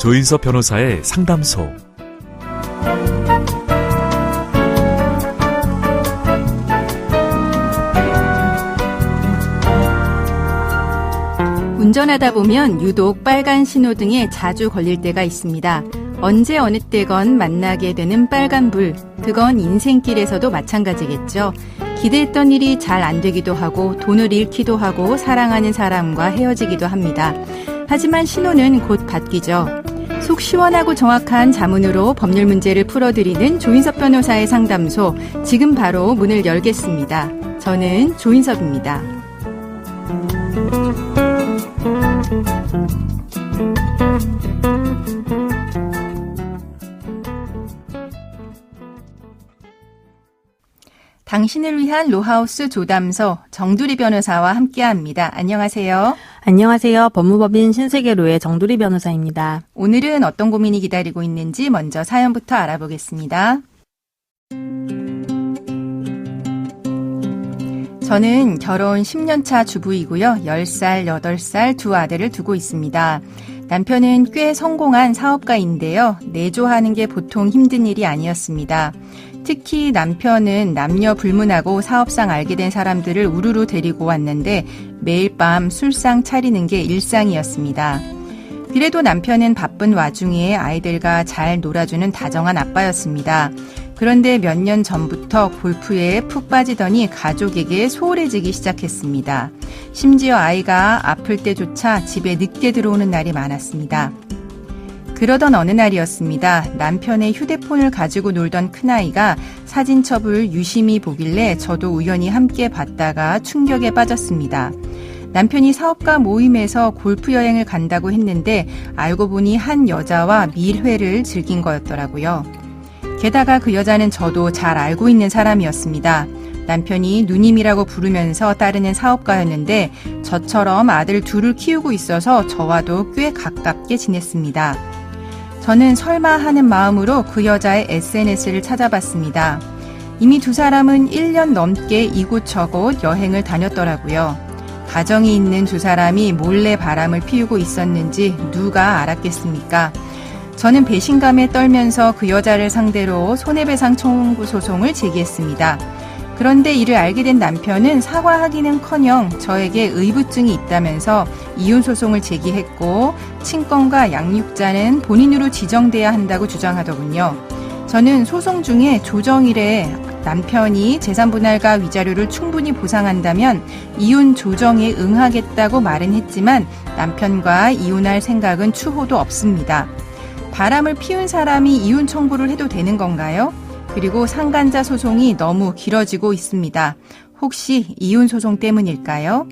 조인섭 변호사의 상담소. 운전하다 보면 유독 빨간 신호등에 자주 걸릴 때가 있습니다. 언제 어느 때건 만나게 되는 빨간불, 그건 인생길에서도 마찬가지겠죠. 기대했던 일이 잘 안 되기도 하고 돈을 잃기도 하고 사랑하는 사람과 헤어지기도 합니다. 하지만 신호는 곧 바뀌죠. 속 시원하고 정확한 자문으로 법률 문제를 풀어드리는 조인섭 변호사의 상담소, 지금 바로 문을 열겠습니다. 저는 조인섭입니다. 당신을 위한 로하우스 조담소, 정두리 변호사와 함께합니다. 안녕하세요. 안녕하세요. 법무법인 신세계로의 정두리 변호사입니다. 오늘은 어떤 고민이 기다리고 있는지 먼저 사연부터 알아보겠습니다. 저는 결혼 10년차 주부이고요. 10살, 8살 두 아들을 두고 있습니다. 남편은 꽤 성공한 사업가인데요. 내조하는 게 보통 힘든 일이 아니었습니다. 특히 남편은 남녀 불문하고 사업상 알게 된 사람들을 우르르 데리고 왔는데 매일 밤 술상 차리는 게 일상이었습니다. 그래도 남편은 바쁜 와중에 아이들과 잘 놀아주는 다정한 아빠였습니다. 그런데 몇 년 전부터 골프에 푹 빠지더니 가족에게 소홀해지기 시작했습니다. 심지어 아이가 아플 때조차 집에 늦게 들어오는 날이 많았습니다. 그러던 어느 날이었습니다. 남편의 휴대폰을 가지고 놀던 큰아이가 사진첩을 유심히 보길래 저도 우연히 함께 봤다가 충격에 빠졌습니다. 남편이 사업가 모임에서 골프 여행을 간다고 했는데 알고 보니 한 여자와 밀회를 즐긴 거였더라고요. 게다가 그 여자는 저도 잘 알고 있는 사람이었습니다. 남편이 누님이라고 부르면서 따르는 사업가였는데 저처럼 아들 둘을 키우고 있어서 저와도 꽤 가깝게 지냈습니다. 저는 설마 하는 마음으로 그 여자의 SNS를 찾아봤습니다. 이미 두 사람은 1년 넘게 이곳저곳 여행을 다녔더라고요. 가정이 있는 두 사람이 몰래 바람을 피우고 있었는지 누가 알았겠습니까? 저는 배신감에 떨면서 그 여자를 상대로 손해배상 청구 소송을 제기했습니다. 그런데 이를 알게 된 남편은 사과하기는커녕 저에게 의부증이 있다면서 이혼소송을 제기했고 친권과 양육자는 본인으로 지정돼야 한다고 주장하더군요. 저는 소송 중에 조정일에 남편이 재산분할과 위자료를 충분히 보상한다면 이혼 조정에 응하겠다고 말은 했지만 남편과 이혼할 생각은 추호도 없습니다. 바람을 피운 사람이 이혼 청구를 해도 되는 건가요? 그리고 상간자 소송이 너무 길어지고 있습니다. 혹시 이혼 소송 때문일까요?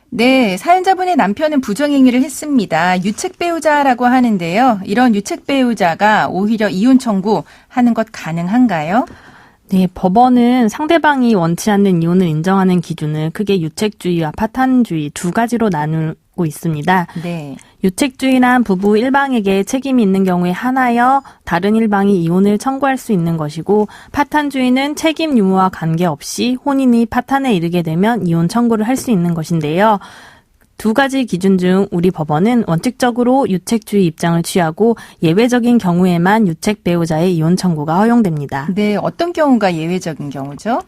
네, 사연자분의 남편은 부정행위를 했습니다. 유책 배우자라고 하는데요. 이런 유책 배우자가 오히려 이혼 청구하는 것 가능한가요? 네, 법원은 상대방이 원치 않는 이혼을 인정하는 기준을 크게 유책주의와 파탄주의 두 가지로 나누고 있습니다. 네. 유책주의란 부부 일방에게 책임이 있는 경우에 하나여 다른 일방이 이혼을 청구할 수 있는 것이고, 파탄주의는 책임 유무와 관계없이 혼인이 파탄에 이르게 되면 이혼 청구를 할 수 있는 것인데요. 두 가지 기준 중 우리 법원은 원칙적으로 유책주의 입장을 취하고 예외적인 경우에만 유책 배우자의 이혼 청구가 허용됩니다. 네, 어떤 경우가 예외적인 경우죠?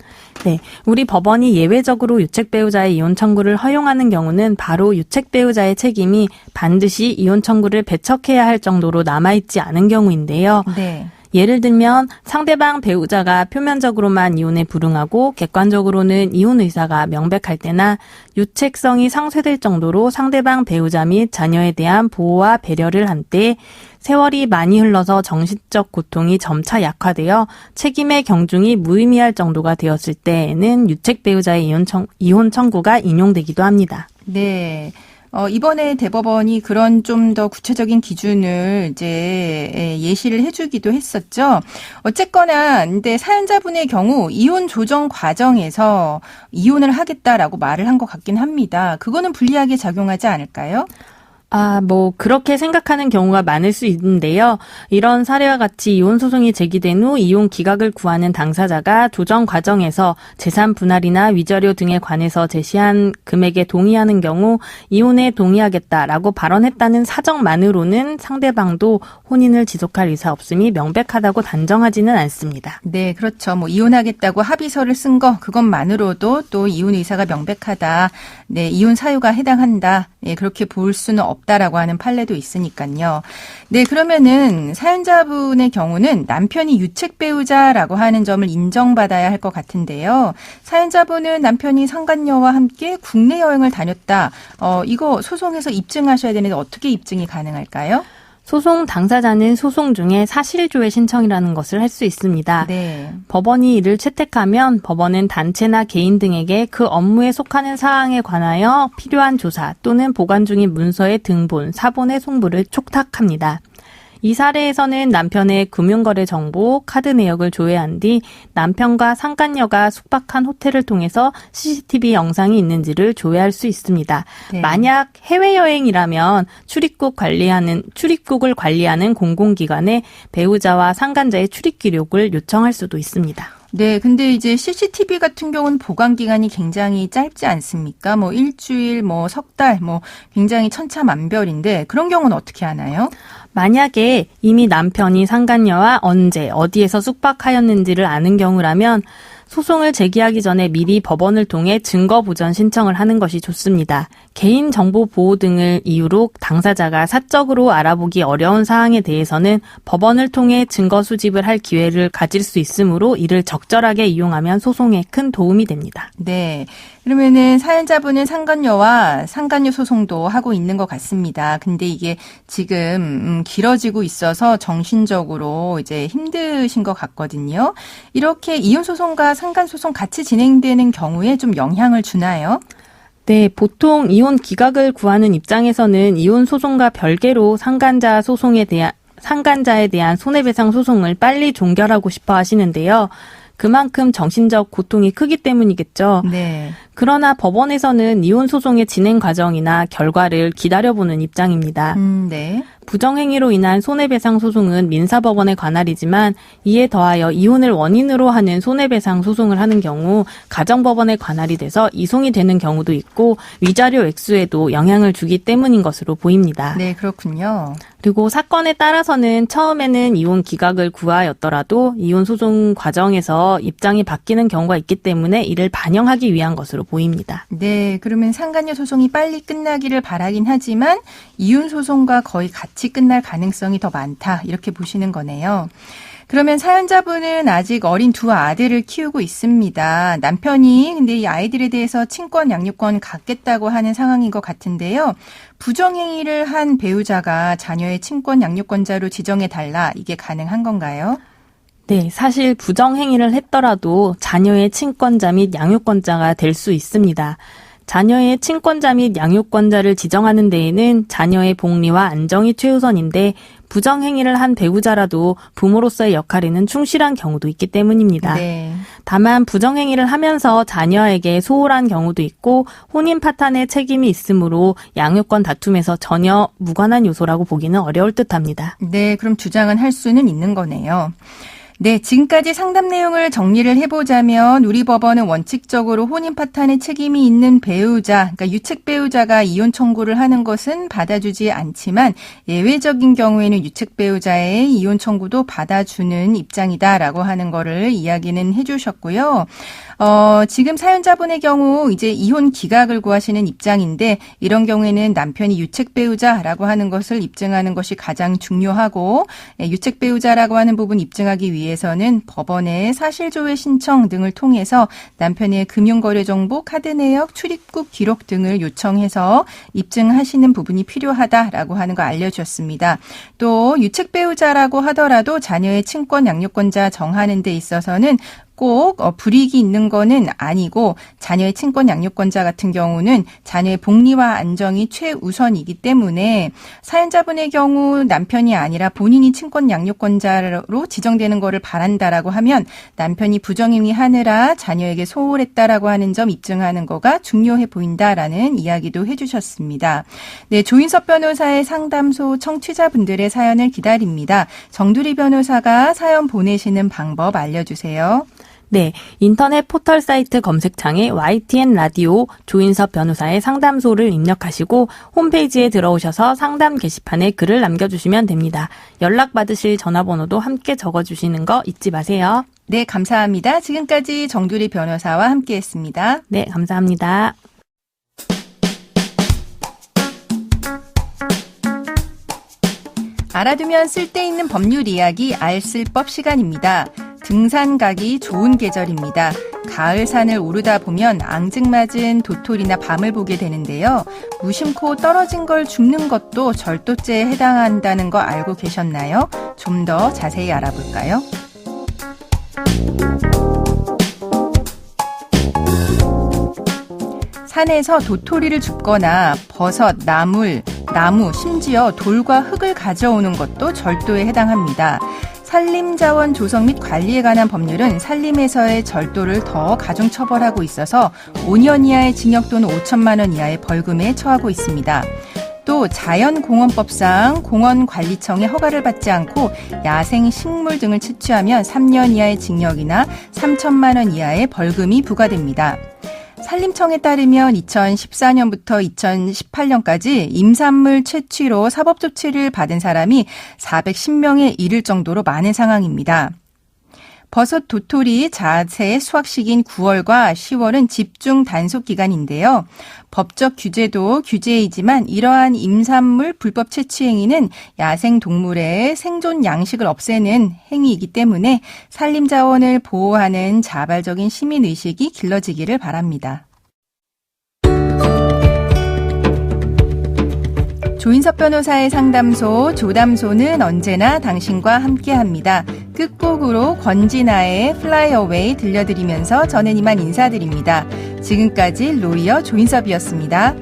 네, 우리 법원이 예외적으로 유책 배우자의 이혼 청구를 허용하는 경우는 바로 유책 배우자의 책임이 반드시 이혼 청구를 배척해야 할 정도로 남아있지 않은 경우인데요. 네. 예를 들면 상대방 배우자가 표면적으로만 이혼에 불응하고 객관적으로는 이혼 의사가 명백할 때나 유책성이 상쇄될 정도로 상대방 배우자 및 자녀에 대한 보호와 배려를 한 때, 세월이 많이 흘러서 정신적 고통이 점차 약화되어 책임의 경중이 무의미할 정도가 되었을 때에는 유책 배우자의 이혼 청구가 인용되기도 합니다. 네. 이번에 대법원이 그런 좀 더 구체적인 기준을 이제 예시를 해주기도 했었죠. 어쨌거나 근데 사연자분의 경우 이혼 조정 과정에서 이혼을 하겠다라고 말을 한 것 같긴 합니다. 그거는 불리하게 작용하지 않을까요? 그렇게 생각하는 경우가 많을 수 있는데요. 이런 사례와 같이 이혼 소송이 제기된 후 이혼 기각을 구하는 당사자가 조정 과정에서 재산 분할이나 위자료 등에 관해서 제시한 금액에 동의하는 경우 이혼에 동의하겠다라고 발언했다는 사정만으로는 상대방도 혼인을 지속할 의사 없음이 명백하다고 단정하지는 않습니다. 네, 그렇죠. 이혼하겠다고 합의서를 쓴 거 그것만으로도 또 이혼 의사가 명백하다. 네, 이혼 사유가 해당한다. 네, 그렇게 볼 수는 없다라고 하는 판례도 있으니까요. 네, 그러면은 사연자분의 경우는 남편이 유책 배우자라고 하는 점을 인정받아야 할 것 같은데요. 사연자분은 남편이 상간녀와 함께 국내 여행을 다녔다. 이거 소송에서 입증하셔야 되는데 어떻게 입증이 가능할까요? 소송 당사자는 소송 중에 사실조회 신청이라는 것을 할 수 있습니다. 네. 법원이 이를 채택하면 법원은 단체나 개인 등에게 그 업무에 속하는 사항에 관하여 필요한 조사 또는 보관 중인 문서의 등본, 사본의 송부를 촉탁합니다. 이 사례에서는 남편의 금융거래 정보, 카드 내역을 조회한 뒤 남편과 상간녀가 숙박한 호텔을 통해서 CCTV 영상이 있는지를 조회할 수 있습니다. 네. 만약 해외여행이라면 출입국을 관리하는 공공기관에 배우자와 상간자의 출입 기록을 요청할 수도 있습니다. 네, 근데 이제 CCTV 같은 경우는 보관 기간이 굉장히 짧지 않습니까? 일주일, 석 달, 굉장히 천차만별인데 그런 경우는 어떻게 하나요? 만약에 이미 남편이 상간녀와 언제, 어디에서 숙박하였는지를 아는 경우라면 소송을 제기하기 전에 미리 법원을 통해 증거 보전 신청을 하는 것이 좋습니다. 개인정보 보호 등을 이유로 당사자가 사적으로 알아보기 어려운 사항에 대해서는 법원을 통해 증거 수집을 할 기회를 가질 수 있으므로 이를 적절하게 이용하면 소송에 큰 도움이 됩니다. 네. 그러면은 사연자분은 상간녀와 상간녀 소송도 하고 있는 것 같습니다. 근데 이게 지금 길어지고 있어서 정신적으로 이제 힘드신 것 같거든요. 이렇게 이혼 소송과 상간 소송 같이 진행되는 경우에 좀 영향을 주나요? 네, 보통 이혼 기각을 구하는 입장에서는 이혼 소송과 별개로 상간자에 대한 손해배상 소송을 빨리 종결하고 싶어 하시는데요. 그만큼 정신적 고통이 크기 때문이겠죠. 네. 그러나 법원에서는 이혼 소송의 진행 과정이나 결과를 기다려보는 입장입니다. 네. 부정행위로 인한 손해배상 소송은 민사법원의 관할이지만 이에 더하여 이혼을 원인으로 하는 손해배상 소송을 하는 경우 가정법원의 관할이 돼서 이송이 되는 경우도 있고 위자료 액수에도 영향을 주기 때문인 것으로 보입니다. 네, 그렇군요. 그리고 사건에 따라서는 처음에는 이혼 기각을 구하였더라도 이혼 소송 과정에서 입장이 바뀌는 경우가 있기 때문에 이를 반영하기 위한 것으로 보입니다. 네, 그러면 상간녀 소송이 빨리 끝나기를 바라긴 하지만 이혼 소송과 거의 같이 끝날 가능성이 더 많다. 이렇게 보시는 거네요. 그러면 사연자분은 아직 어린 두 아들을 키우고 있습니다. 남편이 근데 이 아이들에 대해서 친권, 양육권 갖겠다고 하는 상황인 것 같은데요. 부정행위를 한 배우자가 자녀의 친권, 양육권자로 지정해달라. 이게 가능한 건가요? 네, 사실 부정행위를 했더라도 자녀의 친권자 및 양육권자가 될 수 있습니다. 자녀의 친권자 및 양육권자를 지정하는 데에는 자녀의 복리와 안정이 최우선인데 부정행위를 한 배우자라도 부모로서의 역할에는 충실한 경우도 있기 때문입니다. 네. 다만 부정행위를 하면서 자녀에게 소홀한 경우도 있고 혼인 파탄의 책임이 있으므로 양육권 다툼에서 전혀 무관한 요소라고 보기는 어려울 듯합니다. 네, 그럼 주장은 할 수는 있는 거네요. 네, 지금까지 상담 내용을 정리를 해보자면 우리 법원은 원칙적으로 혼인 파탄의 책임이 있는 배우자, 그러니까 유책 배우자가 이혼 청구를 하는 것은 받아주지 않지만 예외적인 경우에는 유책 배우자의 이혼 청구도 받아주는 입장이다라고 하는 거를 이야기는 해주셨고요. 지금 사연자분의 경우 이제 이혼 기각을 구하시는 입장인데 이런 경우에는 남편이 유책 배우자라고 하는 것을 입증하는 것이 가장 중요하고 유책 배우자라고 하는 부분 입증하기 위해서는 법원의 사실조회 신청 등을 통해서 남편의 금융거래 정보, 카드 내역, 출입국 기록 등을 요청해서 입증하시는 부분이 필요하다라고 하는 거 알려주셨습니다. 또 유책 배우자라고 하더라도 자녀의 친권 양육권자 정하는 데 있어서는 꼭 불이익이 있는 거는 아니고 자녀의 친권 양육권자 같은 경우는 자녀의 복리와 안정이 최우선이기 때문에 사연자분의 경우 남편이 아니라 본인이 친권 양육권자로 지정되는 거를 바란다라고 하면 남편이 부정행위하느라 자녀에게 소홀했다라고 하는 점 입증하는 거가 중요해 보인다라는 이야기도 해주셨습니다. 네, 조인섭 변호사의 상담소 청취자분들의 사연을 기다립니다. 정두리 변호사가 사연 보내시는 방법 알려주세요. 네, 인터넷 포털 사이트 검색창에 YTN 라디오 조인섭 변호사의 상담소를 입력하시고 홈페이지에 들어오셔서 상담 게시판에 글을 남겨주시면 됩니다. 연락받으실 전화번호도 함께 적어주시는 거 잊지 마세요. 네, 감사합니다. 지금까지 정두리 변호사와 함께했습니다. 네, 감사합니다. 알아두면 쓸데있는 법률 이야기 알쓸법 시간입니다. 등산 가기 좋은 계절입니다. 가을 산을 오르다 보면 앙증맞은 도토리나 밤을 보게 되는데요. 무심코 떨어진 걸 줍는 것도 절도죄에 해당한다는 거 알고 계셨나요? 좀 더 자세히 알아볼까요? 산에서 도토리를 줍거나 버섯, 나무, 심지어 돌과 흙을 가져오는 것도 절도에 해당합니다. 산림자원 조성 및 관리에 관한 법률은 산림에서의 절도를 더 가중 처벌하고 있어서 5년 이하의 징역 또는 5천만 원 이하의 벌금에 처하고 있습니다. 또 자연공원법상 공원관리청의 허가를 받지 않고 야생식물 등을 채취하면 3년 이하의 징역이나 3천만 원 이하의 벌금이 부과됩니다. 산림청에 따르면 2014년부터 2018년까지 임산물 채취로 사법조치를 받은 사람이 410명에 이를 정도로 많은 상황입니다. 버섯, 도토리, 자세 수확 시기인 9월과 10월은 집중 단속 기간인데요. 법적 규제도 규제이지만 이러한 임산물 불법 채취 행위는 야생동물의 생존 양식을 없애는 행위이기 때문에 산림자원을 보호하는 자발적인 시민의식이 길러지기를 바랍니다. 조인섭 변호사의 상담소 조담소는 언제나 당신과 함께합니다. 끝곡으로 권진아의 Fly Away 들려드리면서 저는 이만 인사드립니다. 지금까지 로이어 조인섭이었습니다.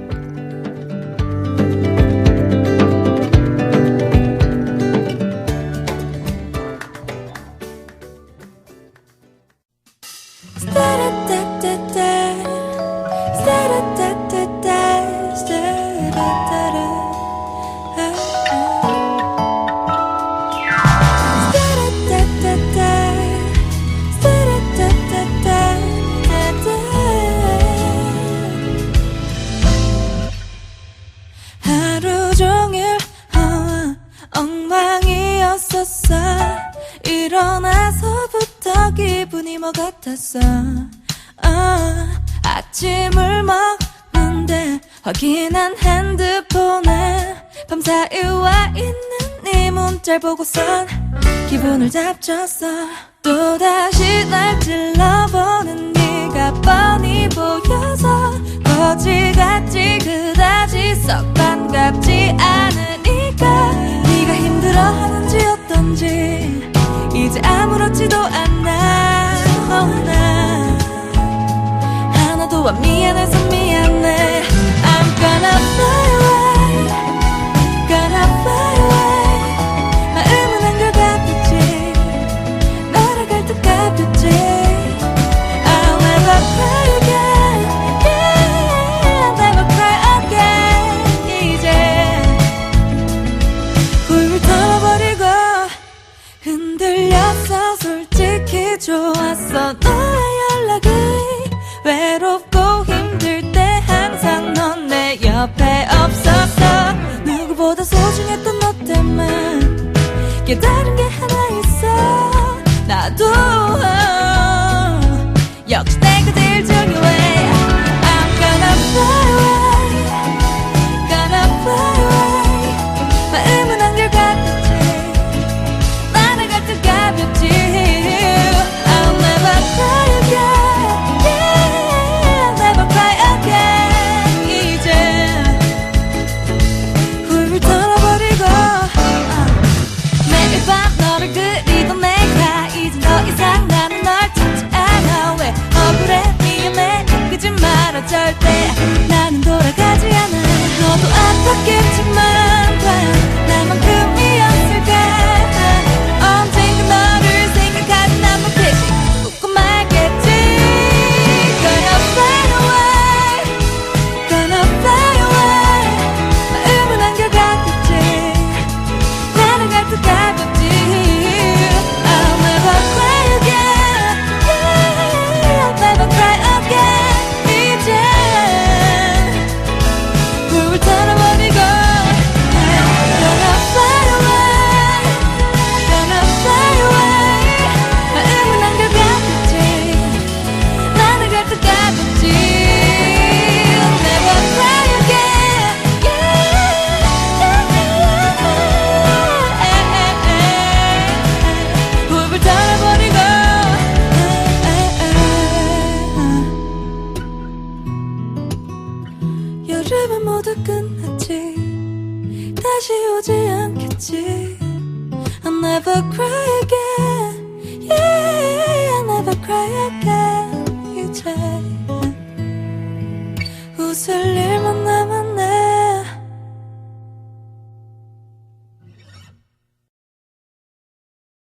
일어나서부터 기분이 뭐 같았어. 아침을 먹는데 확인한 핸드폰에 밤사이 와 있는 네 문자를 보고선 기분을 잡쳤어. 또다시 날 찔러보는 네가 뻔히 보여서 거지같지 그다지 썩 반갑지 않으니까 네가 힘들어하는지 어떤지 이제 아무렇지도 않아. 나 하나도 안 미안해서 미안해. I'm gonna fly away, gonna fly away. 마음은 한결같겠지, 날아갈 듯 가볍지. I'll never cry again, yeah, I'll never cry again. 이제 굴 털어버리고 흔들렸어. 솔직히 좋았어. 너의 연락이 외롭고 힘들 때 오늘은 모두 끝났지 다시 오지 않겠지 I'll never cry again Yeah, I'll never cry again 이제 웃을